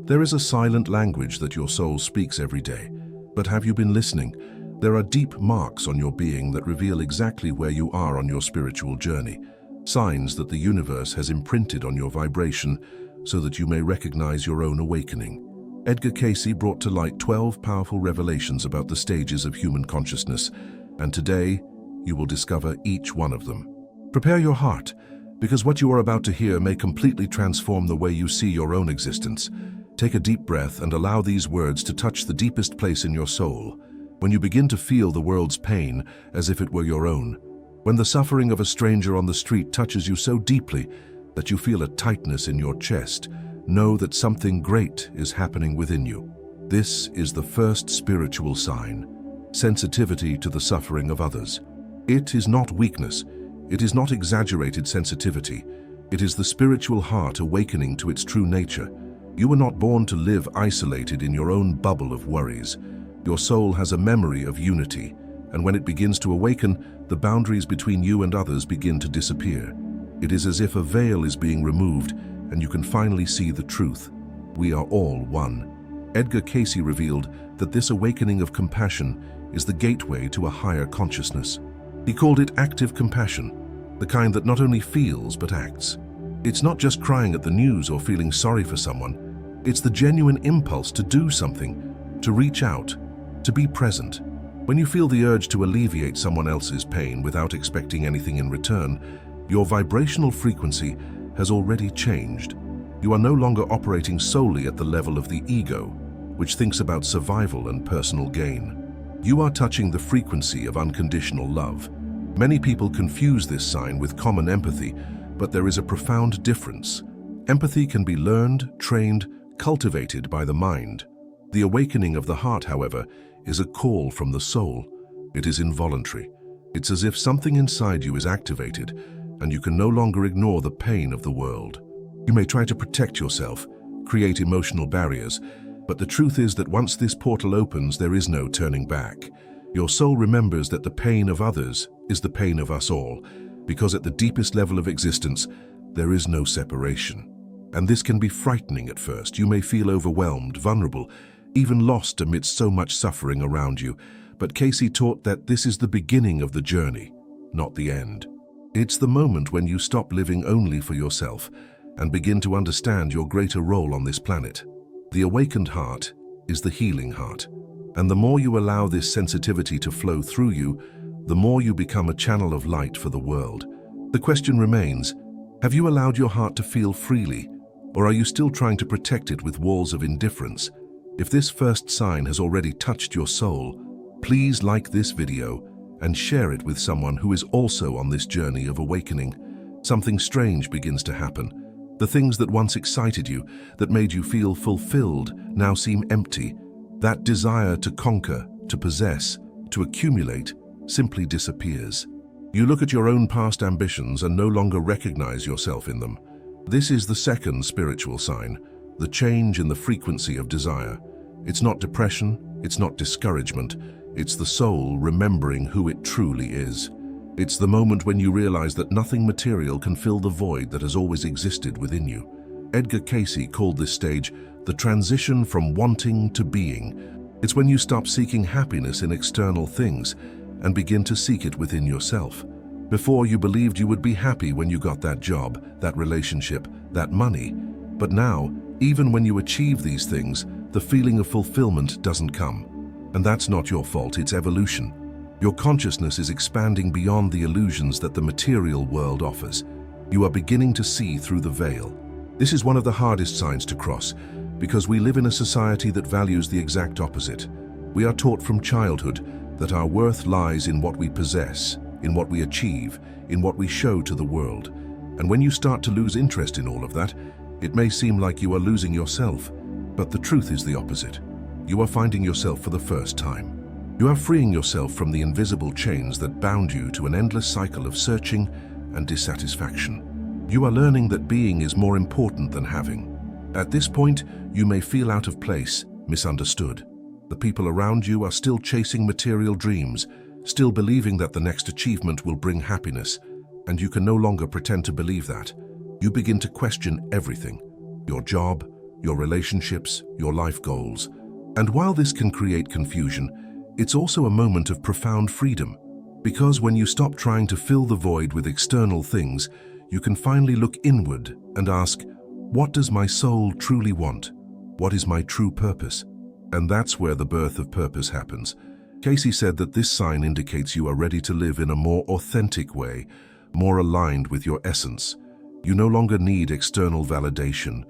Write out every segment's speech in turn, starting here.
There is a silent language that your soul speaks every day. But have you been listening? There are deep marks on your being that reveal exactly where you are on your spiritual journey, signs that the universe has imprinted on your vibration so that you may recognize your own awakening. Edgar Cayce brought to light 12 powerful revelations about the stages of human consciousness, and today you will discover each one of them. Prepare your heart, because what you are about to hear may completely transform the way you see your own existence. Take a deep breath and allow these words to touch the deepest place in your soul. When you begin to feel the world's pain as if it were your own, when the suffering of a stranger on the street touches you so deeply that you feel a tightness in your chest, know that something great is happening within you. This is the first spiritual sign: sensitivity to the suffering of others. It is not weakness. It is not exaggerated sensitivity. It is the spiritual heart awakening to its true nature. You were not born to live isolated in your own bubble of worries. Your soul has a memory of unity, and when it begins to awaken, the boundaries between you and others begin to disappear. It is as if a veil is being removed, and you can finally see the truth. We are all one. Edgar Cayce revealed that this awakening of compassion is the gateway to a higher consciousness. He called it active compassion, the kind that not only feels but acts. It's not just crying at the news or feeling sorry for someone. It's the genuine impulse to do something, to reach out, to be present. When you feel the urge to alleviate someone else's pain without expecting anything in return, your vibrational frequency has already changed. You are no longer operating solely at the level of the ego, which thinks about survival and personal gain. You are touching the frequency of unconditional love. Many people confuse this sign with common empathy, but there is a profound difference. Empathy can be learned, trained, cultivated by the mind. The awakening of the heart, however, is a call from the soul. It is involuntary. It's as if something inside you is activated, and you can no longer ignore the pain of the world. You may try to protect yourself, create emotional barriers, but the truth is that once this portal opens, there is no turning back. Your soul remembers that the pain of others is the pain of us all, because at the deepest level of existence, there is no separation. And this can be frightening at first. You may feel overwhelmed, vulnerable, even lost amidst so much suffering around you. But Cayce taught that this is the beginning of the journey, not the end. It's the moment when you stop living only for yourself and begin to understand your greater role on this planet. The awakened heart is the healing heart, and the more you allow this sensitivity to flow through you, the more you become a channel of light for the world. The question remains, have you allowed your heart to feel freely, or are you still trying to protect it with walls of indifference? If this first sign has already touched your soul, please like this video and share it with someone who is also on this journey of awakening. Something strange begins to happen. The things that once excited you, that made you feel fulfilled, now seem empty. That desire to conquer, to possess, to accumulate, simply disappears. You look at your own past ambitions and no longer recognize yourself in them. This is the second spiritual sign, the change in the frequency of desire. It's not depression, it's not discouragement, it's the soul remembering who it truly is. It's the moment when you realize that nothing material can fill the void that has always existed within you. Edgar Cayce called this stage the transition from wanting to being. It's when you stop seeking happiness in external things and begin to seek it within yourself. Before, you believed you would be happy when you got that job, that relationship, that money. But now, even when you achieve these things, the feeling of fulfillment doesn't come. And that's not your fault, it's evolution. Your consciousness is expanding beyond the illusions that the material world offers. You are beginning to see through the veil. This is one of the hardest signs to cross, because we live in a society that values the exact opposite. We are taught from childhood that our worth lies in what we possess, in what we achieve, in what we show to the world. And when you start to lose interest in all of that, it may seem like you are losing yourself, but the truth is the opposite. You are finding yourself for the first time. You are freeing yourself from the invisible chains that bound you to an endless cycle of searching and dissatisfaction. You are learning that being is more important than having. At this point, you may feel out of place, misunderstood. The people around you are still chasing material dreams, still believing that the next achievement will bring happiness, and you can no longer pretend to believe that. You begin to question everything: your job, your relationships, your life goals. And while this can create confusion, it's also a moment of profound freedom. Because when you stop trying to fill the void with external things, you can finally look inward and ask, what does my soul truly want? What is my true purpose? And that's where the birth of purpose happens. Cayce said that this sign indicates you are ready to live in a more authentic way, more aligned with your essence. You no longer need external validation.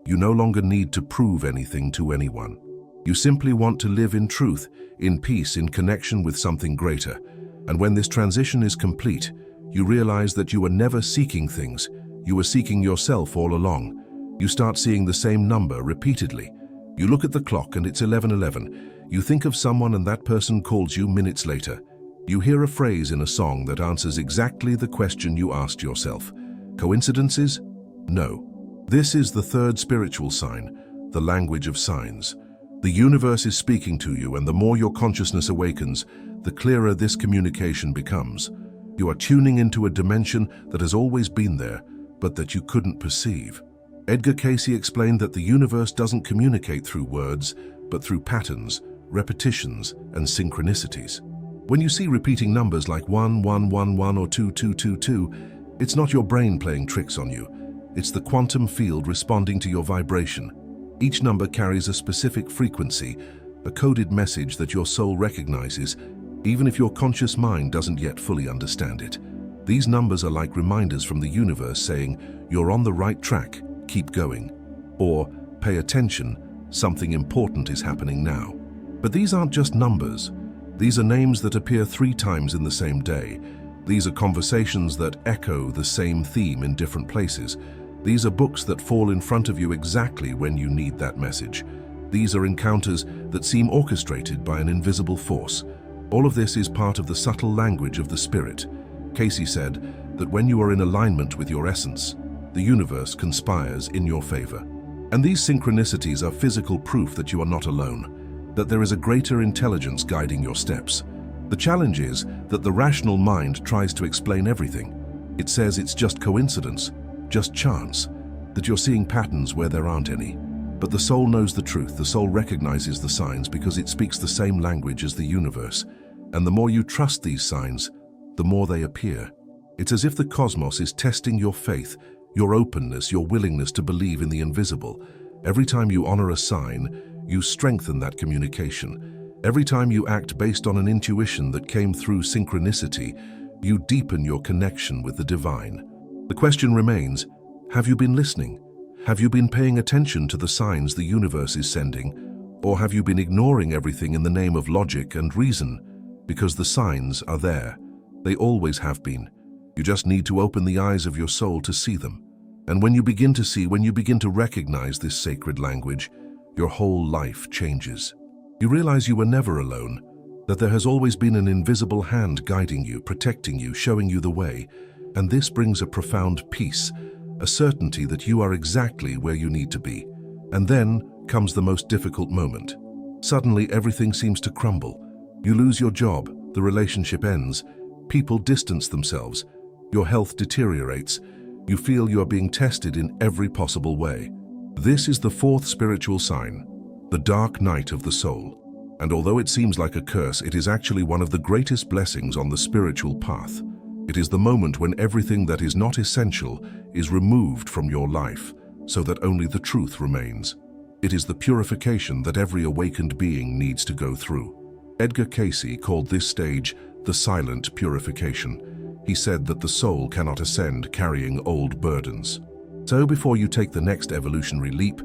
You no longer need to prove anything to anyone. You simply want to live in truth, in peace, in connection with something greater. And when this transition is complete, you realize that you were never seeking things. You were seeking yourself all along. You start seeing the same number repeatedly. You look at the clock and it's 11:11. You think of someone and that person calls you minutes later. You hear a phrase in a song that answers exactly the question you asked yourself. Coincidences? No. This is the third spiritual sign, the language of signs. The universe is speaking to you, and the more your consciousness awakens, the clearer this communication becomes. You are tuning into a dimension that has always been there, but that you couldn't perceive. Edgar Cayce explained that the universe doesn't communicate through words, but through patterns, repetitions, and synchronicities. When you see repeating numbers like 1111 or 2222, it's not your brain playing tricks on you. It's the quantum field responding to your vibration. Each number carries a specific frequency, a coded message that your soul recognizes, even if your conscious mind doesn't yet fully understand it. These numbers are like reminders from the universe saying, you're on the right track, keep going. Or, pay attention, something important is happening now. But these aren't just numbers. These are names that appear 3 times in the same day. These are conversations that echo the same theme in different places. These are books that fall in front of you exactly when you need that message. These are encounters that seem orchestrated by an invisible force. All of this is part of the subtle language of the spirit. Cayce said that when you are in alignment with your essence, the universe conspires in your favor. And these synchronicities are physical proof that you are not alone, that there is a greater intelligence guiding your steps. The challenge is that the rational mind tries to explain everything. It says it's just coincidence, just chance, that you're seeing patterns where there aren't any. But the soul knows the truth. The soul recognizes the signs because it speaks the same language as the universe. And the more you trust these signs, the more they appear. It's as if the cosmos is testing your faith, your openness, your willingness to believe in the invisible. Every time you honor a sign, you strengthen that communication. Every time you act based on an intuition that came through synchronicity, you deepen your connection with the divine. The question remains, have you been listening? Have you been paying attention to the signs the universe is sending? Or have you been ignoring everything in the name of logic and reason? Because the signs are there. They always have been. You just need to open the eyes of your soul to see them. And when you begin to see, when you begin to recognize this sacred language, your whole life changes. You realize you were never alone, that there has always been an invisible hand guiding you, protecting you, showing you the way. And this brings a profound peace, a certainty that you are exactly where you need to be. And then comes the most difficult moment. Suddenly everything seems to crumble. You lose your job, the relationship ends, people distance themselves, your health deteriorates, you feel you are being tested in every possible way. This is the 4th spiritual sign, the dark night of the soul. And although it seems like a curse, it is actually one of the greatest blessings on the spiritual path. It is the moment when everything that is not essential is removed from your life, so that only the truth remains. It is the purification that every awakened being needs to go through. Edgar Cayce called this stage the silent purification. He said that the soul cannot ascend carrying old burdens. So before you take the next evolutionary leap,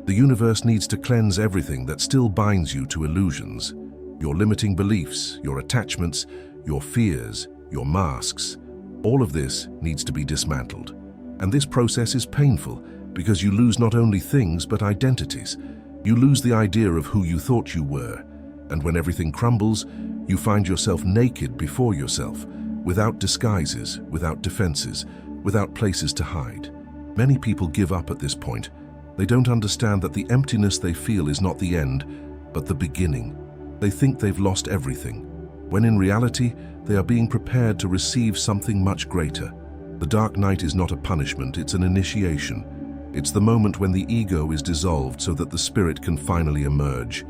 the universe needs to cleanse everything that still binds you to illusions. Your limiting beliefs, your attachments, your fears, your masks. All of this needs to be dismantled. And this process is painful because you lose not only things but identities. You lose the idea of who you thought you were. And when everything crumbles, you find yourself naked before yourself, without disguises, without defenses, without places to hide. Many people give up at this point. They don't understand that the emptiness they feel is not the end, but the beginning. They think they've lost everything, when in reality, they are being prepared to receive something much greater. The dark night is not a punishment, it's an initiation. It's the moment when the ego is dissolved so that the spirit can finally emerge.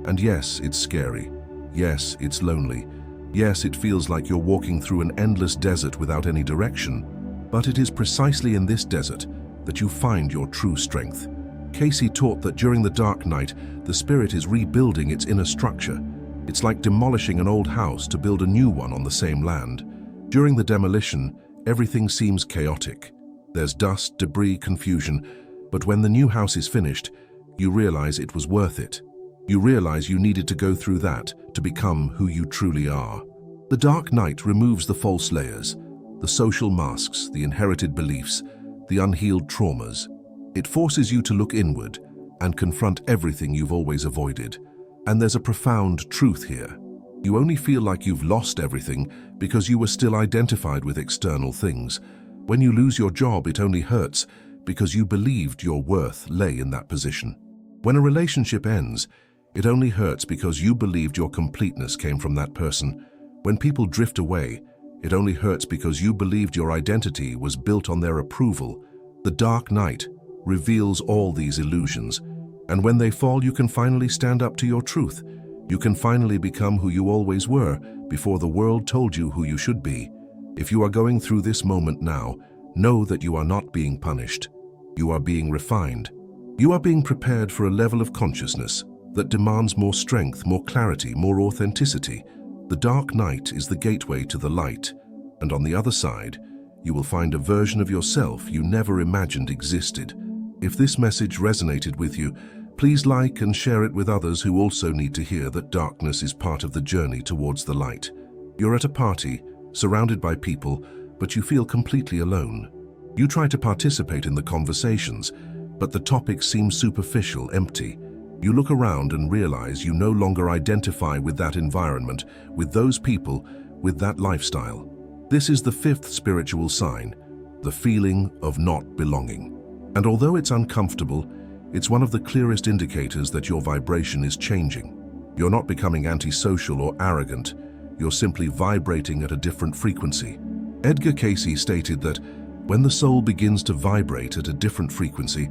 And yes, it's scary. Yes, it's lonely. Yes, it feels like you're walking through an endless desert without any direction. But it is precisely in this desert that you find your true strength. Cayce taught that during the dark night, the spirit is rebuilding its inner structure. It's like demolishing an old house to build a new one on the same land. During the demolition, everything seems chaotic. There's dust, debris, confusion. But when the new house is finished, you realize it was worth it. You realize you needed to go through that to become who you truly are. The dark night removes the false layers, the social masks, the inherited beliefs, the unhealed traumas. It forces you to look inward and confront everything you've always avoided. And there's a profound truth here. You only feel like you've lost everything because you were still identified with external things. When you lose your job, it only hurts because you believed your worth lay in that position. When a relationship ends, it only hurts because you believed your completeness came from that person. When people drift away, it only hurts because you believed your identity was built on their approval. The dark night reveals all these illusions, and when they fall, you can finally stand up to your truth. You can finally become who you always were before the world told you who you should be. If you are going through this moment now, know that you are not being punished. You are being refined. You are being prepared for a level of consciousness that demands more strength, more clarity, more authenticity. The dark night is the gateway to the light, and on the other side, you will find a version of yourself you never imagined existed. If this message resonated with you, please like and share it with others who also need to hear that darkness is part of the journey towards the light. You're at a party, surrounded by people, but you feel completely alone. You try to participate in the conversations, but the topics seem superficial, empty. You look around and realize you no longer identify with that environment, with those people, with that lifestyle. This is the fifth spiritual sign, the feeling of not belonging. And although it's uncomfortable, it's one of the clearest indicators that your vibration is changing. You're not becoming antisocial or arrogant, you're simply vibrating at a different frequency. Edgar Cayce stated that when the soul begins to vibrate at a different frequency,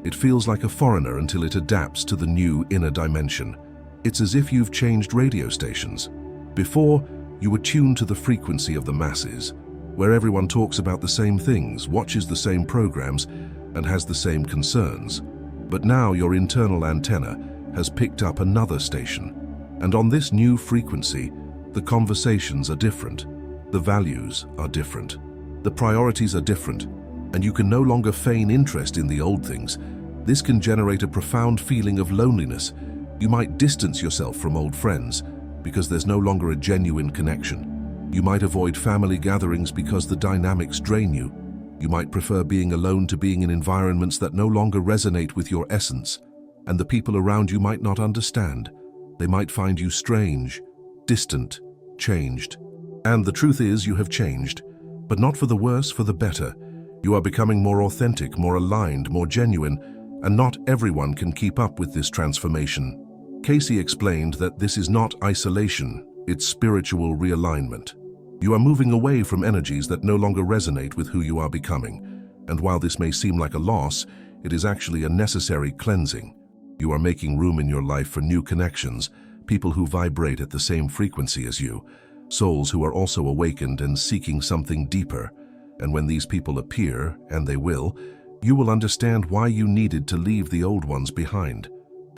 it feels like a foreigner until it adapts to the new inner dimension. It's as if you've changed radio stations. Before, you were tuned to the frequency of the masses, where everyone talks about the same things, watches the same programs, and has the same concerns. But now your internal antenna has picked up another station. And on this new frequency, the conversations are different, the values are different, the priorities are different, and you can no longer feign interest in the old things. This can generate a profound feeling of loneliness. You might distance yourself from old friends because there's no longer a genuine connection. You might avoid family gatherings because the dynamics drain you. You might prefer being alone to being in environments that no longer resonate with your essence. And the people around you might not understand. They might find you strange, distant, changed. And the truth is, you have changed, but not for the worse, for the better. You are becoming more authentic, more aligned, more genuine, and not everyone can keep up with this transformation. Cayce explained that this is not isolation, it's spiritual realignment. You are moving away from energies that no longer resonate with who you are becoming. And while this may seem like a loss, it is actually a necessary cleansing. You are making room in your life for new connections, people who vibrate at the same frequency as you, souls who are also awakened and seeking something deeper. And when these people appear, and they will, you will understand why you needed to leave the old ones behind.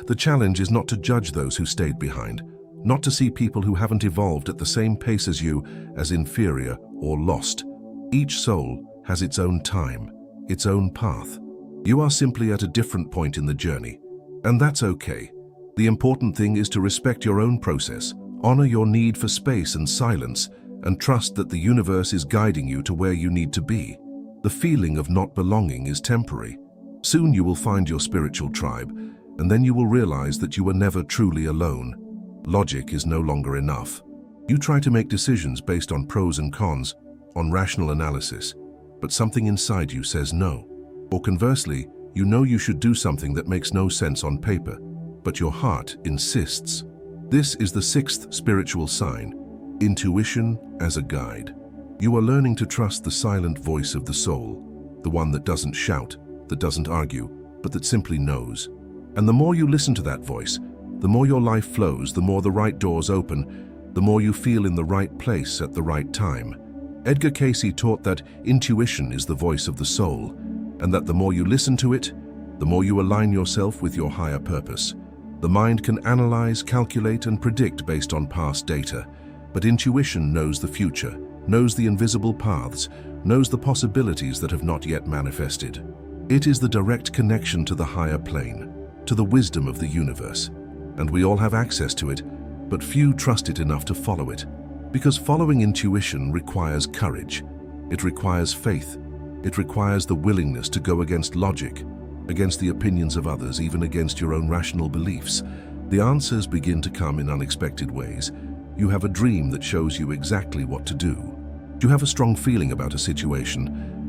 The challenge is not to judge those who stayed behind, not to see people who haven't evolved at the same pace as you as inferior or lost. Each soul has its own time, its own path. You are simply at a different point in the journey, and that's okay. The important thing is to respect your own process, honor your need for space and silence, and trust that the universe is guiding you to where you need to be. The feeling of not belonging is temporary. Soon you will find your spiritual tribe, and then you will realize that you were never truly alone. Logic is no longer enough. You try to make decisions based on pros and cons, on rational analysis, but something inside you says no. Or conversely, you know you should do something that makes no sense on paper, but your heart insists. This is the sixth spiritual sign, intuition as a guide. You are learning to trust the silent voice of the soul, the one that doesn't shout, that doesn't argue, but that simply knows. And the more you listen to that voice, the more your life flows, the more the right doors open, the more you feel in the right place at the right time. Edgar Cayce taught that intuition is the voice of the soul, and that the more you listen to it, the more you align yourself with your higher purpose. The mind can analyze, calculate, and predict based on past data, but intuition knows the future, knows the invisible paths, knows the possibilities that have not yet manifested. It is the direct connection to the higher plane, to the wisdom of the universe. And we all have access to it, but few trust it enough to follow it. Because following intuition requires courage. It requires faith. It requires the willingness to go against logic, against the opinions of others, even against your own rational beliefs. The answers begin to come in unexpected ways. You have a dream that shows you exactly what to do. You have a strong feeling about a situation,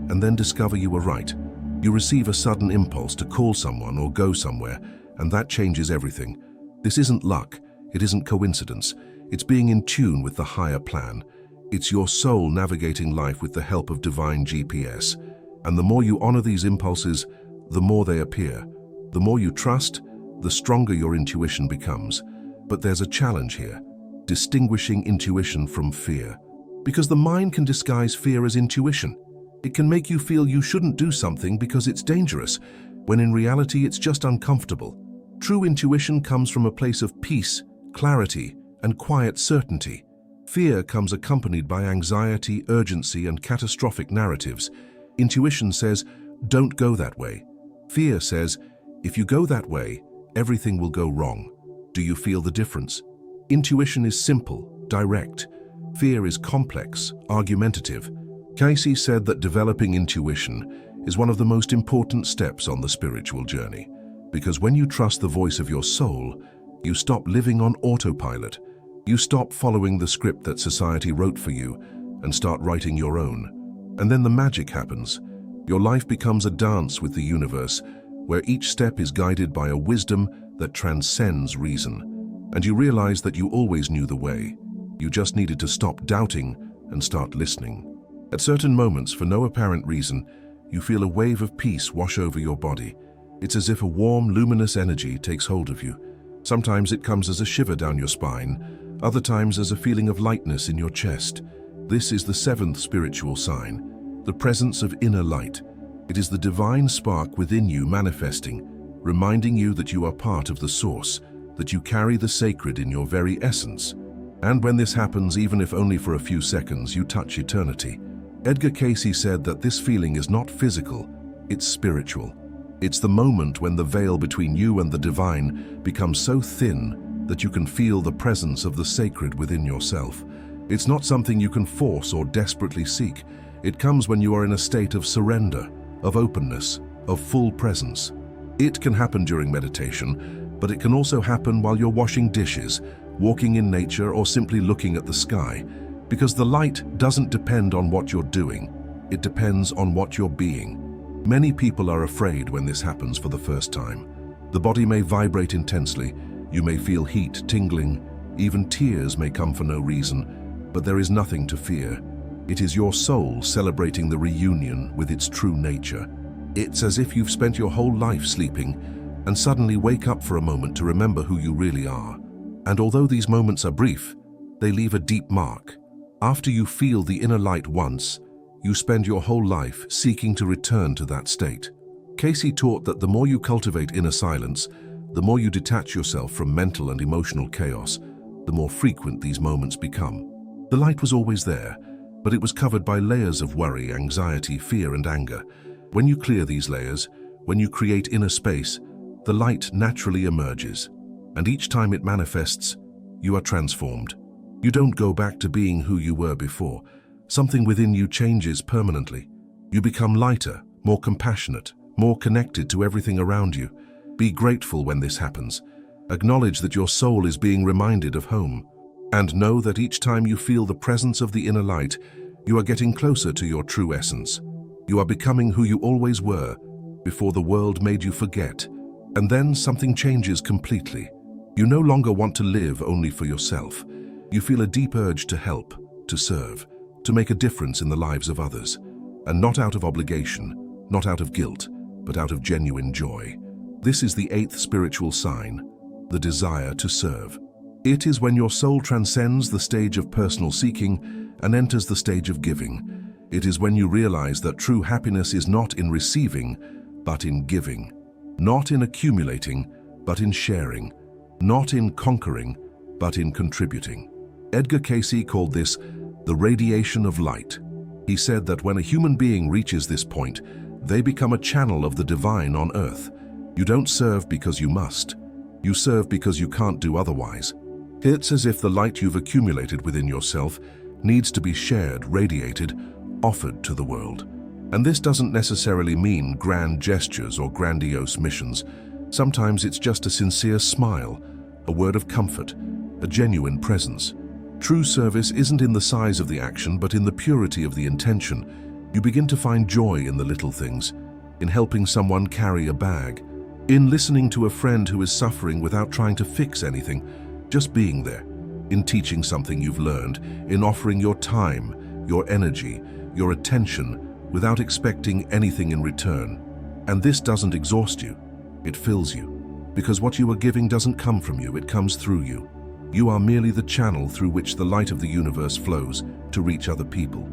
and then discover you were right. You receive a sudden impulse to call someone or go somewhere, and that changes everything. This isn't luck. It isn't coincidence. It's being in tune with the higher plan. It's your soul navigating life with the help of divine GPS. And the more you honor these impulses, the more they appear. The more you trust, the stronger your intuition becomes. But there's a challenge here: distinguishing intuition from fear. Because the mind can disguise fear as intuition. It can make you feel you shouldn't do something because it's dangerous, when in reality it's just uncomfortable. True intuition comes from a place of peace, clarity, and quiet certainty. Fear comes accompanied by anxiety, urgency, and catastrophic narratives. Intuition says, "Don't go that way." Fear says, "If you go that way, everything will go wrong." Do you feel the difference? Intuition is simple, direct. Fear is complex, argumentative. Cayce said that developing intuition is one of the most important steps on the spiritual journey, because when you trust the voice of your soul, you stop living on autopilot. You stop following the script that society wrote for you and start writing your own. And then the magic happens. Your life becomes a dance with the universe, where each step is guided by a wisdom that transcends reason. And you realize that you always knew the way. You just needed to stop doubting and start listening. At certain moments, for no apparent reason, you feel a wave of peace wash over your body. It's as if a warm, luminous energy takes hold of you. Sometimes it comes as a shiver down your spine, other times as a feeling of lightness in your chest. This is the seventh spiritual sign, the presence of inner light. It is the divine spark within you manifesting, reminding you that you are part of the source, that you carry the sacred in your very essence. And when this happens, even if only for a few seconds, you touch eternity. Edgar Cayce said that this feeling is not physical, it's spiritual. It's the moment when the veil between you and the divine becomes so thin that you can feel the presence of the sacred within yourself. It's not something you can force or desperately seek. It comes when you are in a state of surrender, of openness, of full presence. It can happen during meditation, but it can also happen while you're washing dishes, walking in nature, or simply looking at the sky. Because the light doesn't depend on what you're doing, it depends on what you're being. Many people are afraid when this happens for the first time. The body may vibrate intensely, you may feel heat, tingling, even tears may come for no reason, but there is nothing to fear. It is your soul celebrating the reunion with its true nature. It's as if you've spent your whole life sleeping and suddenly wake up for a moment to remember who you really are. And although these moments are brief, they leave a deep mark. After you feel the inner light once, you spend your whole life seeking to return to that state. Cayce taught that the more you cultivate inner silence, the more you detach yourself from mental and emotional chaos, the more frequent these moments become. The light was always there, but it was covered by layers of worry, anxiety, fear, and anger. When you clear these layers, when you create inner space, the light naturally emerges. And each time it manifests, you are transformed. You don't go back to being who you were before. Something within you changes permanently. You become lighter, more compassionate, more connected to everything around you. Be grateful when this happens. Acknowledge that your soul is being reminded of home. And know that each time you feel the presence of the inner light, you are getting closer to your true essence. You are becoming who you always were, before the world made you forget. And then something changes completely. You no longer want to live only for yourself. You feel a deep urge to help, to serve, to make a difference in the lives of others. And not out of obligation, not out of guilt, but out of genuine joy. This is the eighth spiritual sign, the desire to serve. It is when your soul transcends the stage of personal seeking and enters the stage of giving. It is when you realize that true happiness is not in receiving, but in giving. Not in accumulating, but in sharing. Not in conquering, but in contributing. Edgar Cayce called this the radiation of light. He said that when a human being reaches this point, they become a channel of the divine on earth. You don't serve because you must. You serve because you can't do otherwise. It's as if the light you've accumulated within yourself needs to be shared, radiated, offered to the world. And this doesn't necessarily mean grand gestures or grandiose missions. Sometimes it's just a sincere smile, a word of comfort, a genuine presence. True service isn't in the size of the action, but in the purity of the intention. You begin to find joy in the little things, in helping someone carry a bag, in listening to a friend who is suffering without trying to fix anything, just being there, in teaching something you've learned, in offering your time, your energy, your attention, without expecting anything in return. And this doesn't exhaust you, it fills you, because what you are giving doesn't come from you, it comes through you. You are merely the channel through which the light of the universe flows to reach other people.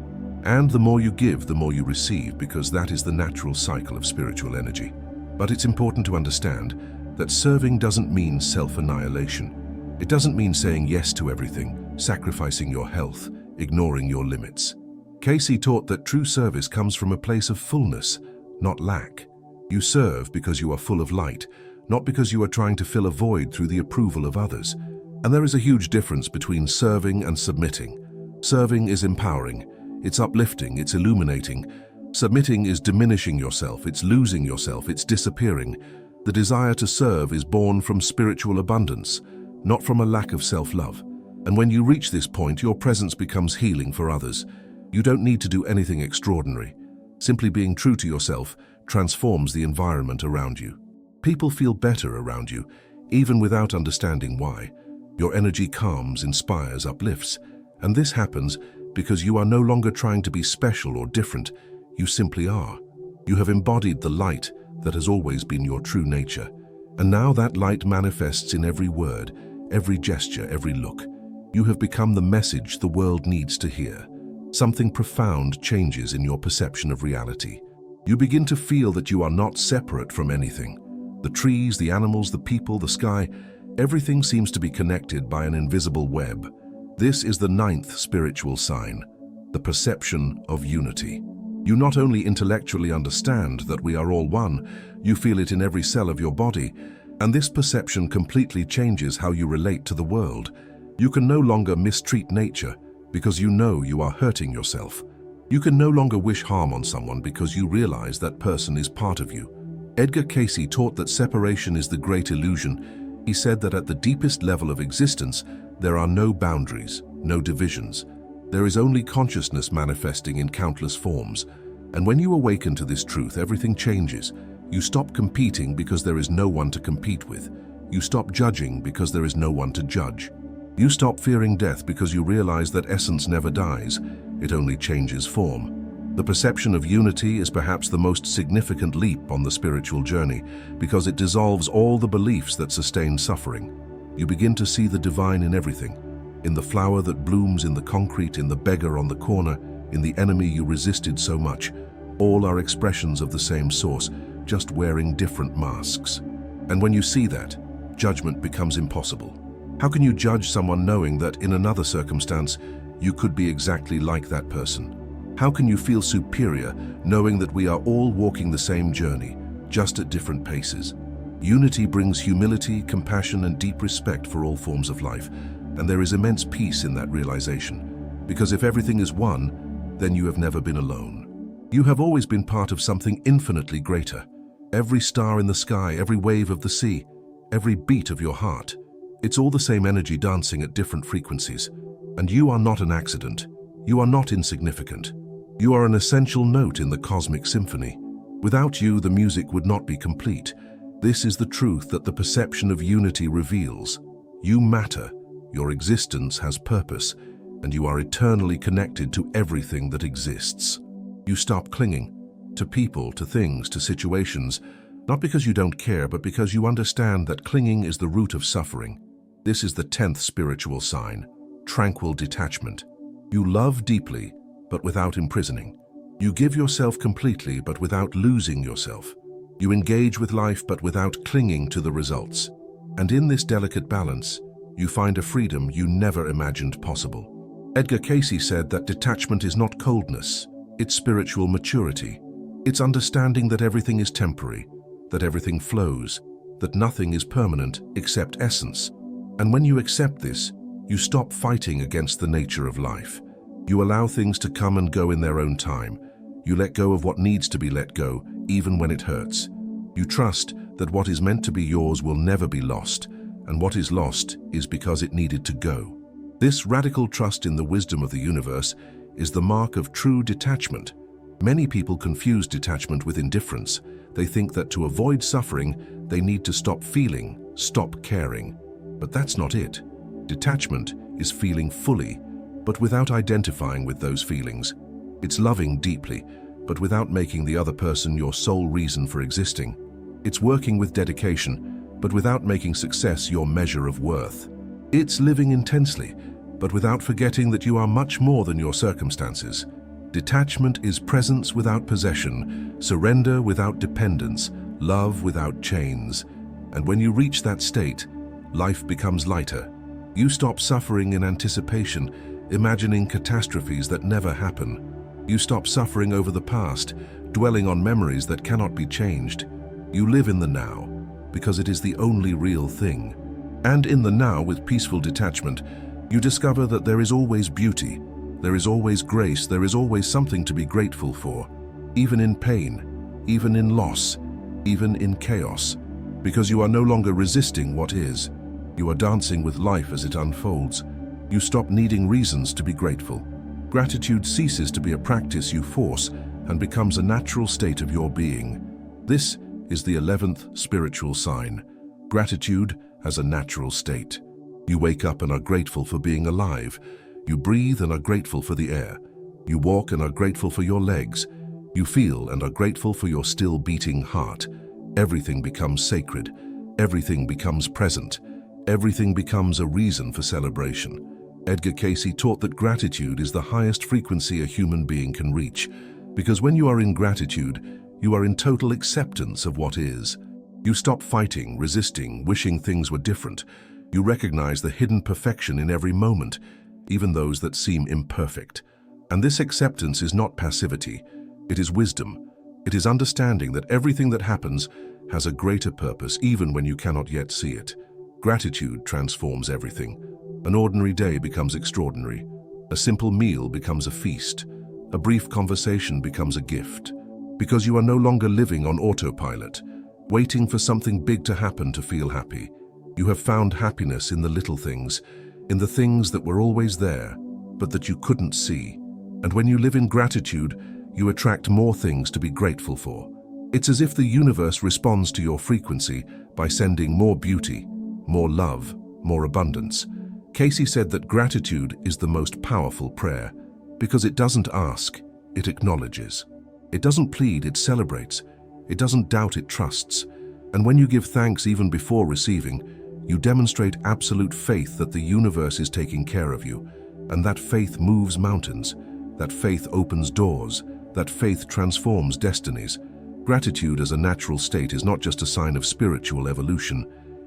And the more you give, the more you receive, because that is the natural cycle of spiritual energy. But it's important to understand that serving doesn't mean self-annihilation. It doesn't mean saying yes to everything, sacrificing your health, ignoring your limits. Cayce taught that true service comes from a place of fullness, not lack. You serve because you are full of light, not because you are trying to fill a void through the approval of others. And there is a huge difference between serving and submitting. Serving is empowering, it's uplifting, it's illuminating. Submitting is diminishing yourself, it's losing yourself, it's disappearing. The desire to serve is born from spiritual abundance, not from a lack of self-love. And when you reach this point, your presence becomes healing for others. You don't need to do anything extraordinary. Simply being true to yourself transforms the environment around you. People feel better around you, even without understanding why. Your energy calms, inspires, uplifts. And this happens because you are no longer trying to be special or different. You simply are. You have embodied the light that has always been your true nature. And now that light manifests in every word, every gesture, every look. You have become the message the world needs to hear. Something profound changes in your perception of reality. You begin to feel that you are not separate from anything. The trees, the animals, the people, the sky, everything seems to be connected by an invisible web. This is the ninth spiritual sign, the perception of unity. You not only intellectually understand that we are all one, you feel it in every cell of your body, and this perception completely changes how you relate to the world. You can no longer mistreat nature because you know you are hurting yourself. You can no longer wish harm on someone because you realize that person is part of you. Edgar Cayce taught that separation is the great illusion. He said that at the deepest level of existence, there are no boundaries, no divisions. There is only consciousness manifesting in countless forms. And when you awaken to this truth, everything changes. You stop competing because there is no one to compete with. You stop judging because there is no one to judge. You stop fearing death because you realize that essence never dies. It only changes form. The perception of unity is perhaps the most significant leap on the spiritual journey because it dissolves all the beliefs that sustain suffering. You begin to see the divine in everything, in the flower that blooms in the concrete, in the beggar on the corner, in the enemy you resisted so much. All are expressions of the same source, just wearing different masks. And when you see that, judgment becomes impossible. How can you judge someone knowing that in another circumstance, you could be exactly like that person? How can you feel superior knowing that we are all walking the same journey, just at different paces? Unity brings humility, compassion, and deep respect for all forms of life, and there is immense peace in that realization. Because if everything is one, then you have never been alone. You have always been part of something infinitely greater. Every star in the sky, every wave of the sea, every beat of your heart. It's all the same energy dancing at different frequencies. And you are not an accident. You are not insignificant. You are an essential note in the cosmic symphony. Without you, the music would not be complete. This is the truth that the perception of unity reveals. You matter, your existence has purpose, and you are eternally connected to everything that exists. You stop clinging to people, to things, to situations, not because you don't care, but because you understand that clinging is the root of suffering. This is the 10th spiritual sign, tranquil detachment. You love deeply, but without imprisoning. You give yourself completely, but without losing yourself. You engage with life, but without clinging to the results. And in this delicate balance, you find a freedom you never imagined possible. Edgar Cayce said that detachment is not coldness, it's spiritual maturity. It's understanding that everything is temporary, that everything flows, that nothing is permanent except essence. And when you accept this, you stop fighting against the nature of life. You allow things to come and go in their own time. You let go of what needs to be let go, even when it hurts. You trust that what is meant to be yours will never be lost, and what is lost is because it needed to go. This radical trust in the wisdom of the universe is the mark of true detachment. Many people confuse detachment with indifference. They think that to avoid suffering, they need to stop feeling, stop caring. But that's not it. Detachment is feeling fully, but without identifying with those feelings. It's loving deeply, but without making the other person your sole reason for existing. It's working with dedication, but without making success your measure of worth. It's living intensely, but without forgetting that you are much more than your circumstances. Detachment is presence without possession, surrender without dependence, love without chains. And when you reach that state, life becomes lighter. You stop suffering in anticipation, imagining catastrophes that never happen. You stop suffering over the past, dwelling on memories that cannot be changed. You live in the now, because it is the only real thing. And in the now, with peaceful detachment, you discover that there is always beauty, there is always grace, there is always something to be grateful for, even in pain, even in loss, even in chaos, because you are no longer resisting what is. You are dancing with life as it unfolds. You stop needing reasons to be grateful. Gratitude ceases to be a practice you force and becomes a natural state of your being. This is the 11th spiritual sign, gratitude as a natural state. You wake up and are grateful for being alive. You breathe and are grateful for the air. You walk and are grateful for your legs. You feel and are grateful for your still beating heart. Everything becomes sacred. Everything becomes present. Everything becomes a reason for celebration. Edgar Cayce taught that gratitude is the highest frequency a human being can reach, because when you are in gratitude, you are in total acceptance of what is. You stop fighting, resisting, wishing things were different. You recognize the hidden perfection in every moment, even those that seem imperfect. And this acceptance is not passivity, it is wisdom. It is understanding that everything that happens has a greater purpose, even when you cannot yet see it. Gratitude transforms everything. An ordinary day becomes extraordinary. A simple meal becomes a feast. A brief conversation becomes a gift. Because you are no longer living on autopilot, waiting for something big to happen to feel happy. You have found happiness in the little things, in the things that were always there, but that you couldn't see. And when you live in gratitude, you attract more things to be grateful for. It's as if the universe responds to your frequency by sending more beauty, more love, more abundance. Cayce said that gratitude is the most powerful prayer, because it doesn't ask, it acknowledges. It doesn't plead, it celebrates. It doesn't doubt, it trusts. And when you give thanks even before receiving, you demonstrate absolute faith that the universe is taking care of you. And that faith moves mountains. That faith opens doors. That faith transforms destinies. Gratitude as a natural state is not just a sign of spiritual evolution.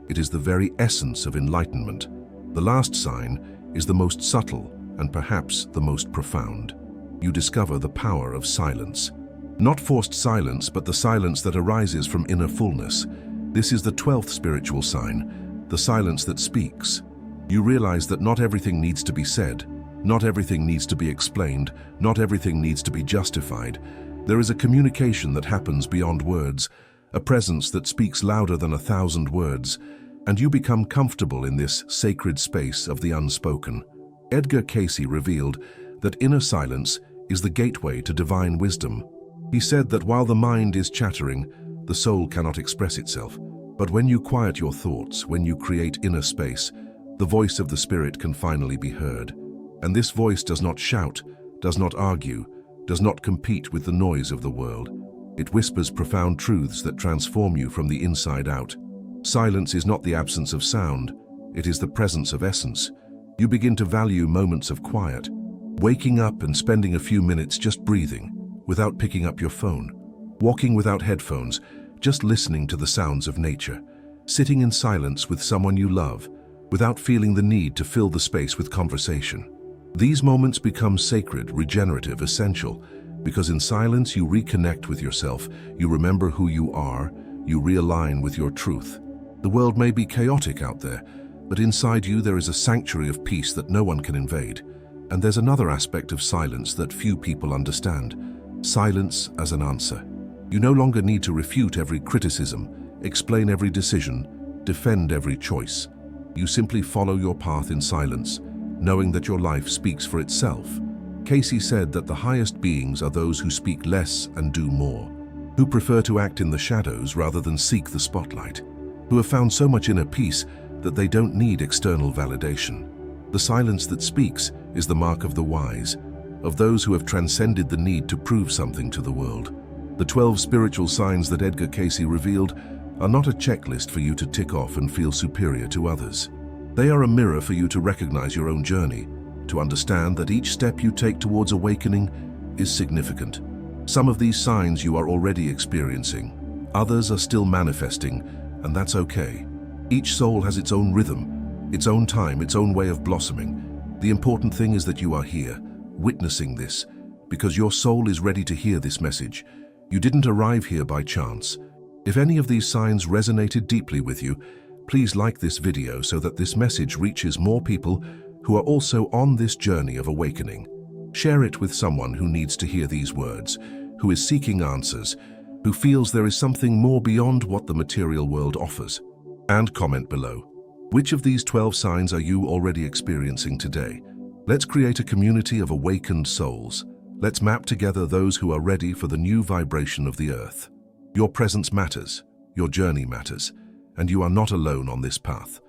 It is the very essence of enlightenment. The last sign is the most subtle and perhaps the most profound. You discover the power of silence. Not forced silence, but the silence that arises from inner fullness. This is the 12th spiritual sign, the silence that speaks. You realize that not everything needs to be said, not everything needs to be explained, not everything needs to be justified. There is a communication that happens beyond words, a presence that speaks louder than 1,000 words, and you become comfortable in this sacred space of the unspoken. Edgar Cayce revealed that inner silence is the gateway to divine wisdom. He said that while the mind is chattering, the soul cannot express itself. But when you quiet your thoughts, when you create inner space, the voice of the spirit can finally be heard. And this voice does not shout, does not argue, does not compete with the noise of the world. It whispers profound truths that transform you from the inside out. Silence is not the absence of sound, it is the presence of essence. You begin to value moments of quiet, waking up and spending a few minutes just breathing, without picking up your phone, walking without headphones, just listening to the sounds of nature, sitting in silence with someone you love, without feeling the need to fill the space with conversation. These moments become sacred, regenerative, essential, because in silence you reconnect with yourself, you remember who you are, you realign with your truth. The world may be chaotic out there, but inside you there is a sanctuary of peace that no one can invade. And there's another aspect of silence that few people understand: silence as an answer. You no longer need to refute every criticism, explain every decision, defend every choice. You simply follow your path in silence, knowing that your life speaks for itself. Cayce said that the highest beings are those who speak less and do more, who prefer to act in the shadows rather than seek the spotlight, who have found so much inner peace that they don't need external validation. The silence that speaks is the mark of the wise, of those who have transcended the need to prove something to the world. The 12 spiritual signs that Edgar Cayce revealed are not a checklist for you to tick off and feel superior to others. They are a mirror for you to recognize your own journey, to understand that each step you take towards awakening is significant. Some of these signs you are already experiencing, others are still manifesting, and that's okay. Each soul has its own rhythm, its own time, its own way of blossoming. The important thing is that you are here, witnessing this, because your soul is ready to hear this message. You didn't arrive here by chance. If any of these signs resonated deeply with you, please like this video so that this message reaches more people who are also on this journey of awakening. Share it with someone who needs to hear these words, who is seeking answers, who feels there is something more beyond what the material world offers. And comment below. Which of these 12 signs are you already experiencing today? Let's create a community of awakened souls. Let's map together those who are ready for the new vibration of the earth. Your presence matters, your journey matters, and you are not alone on this path.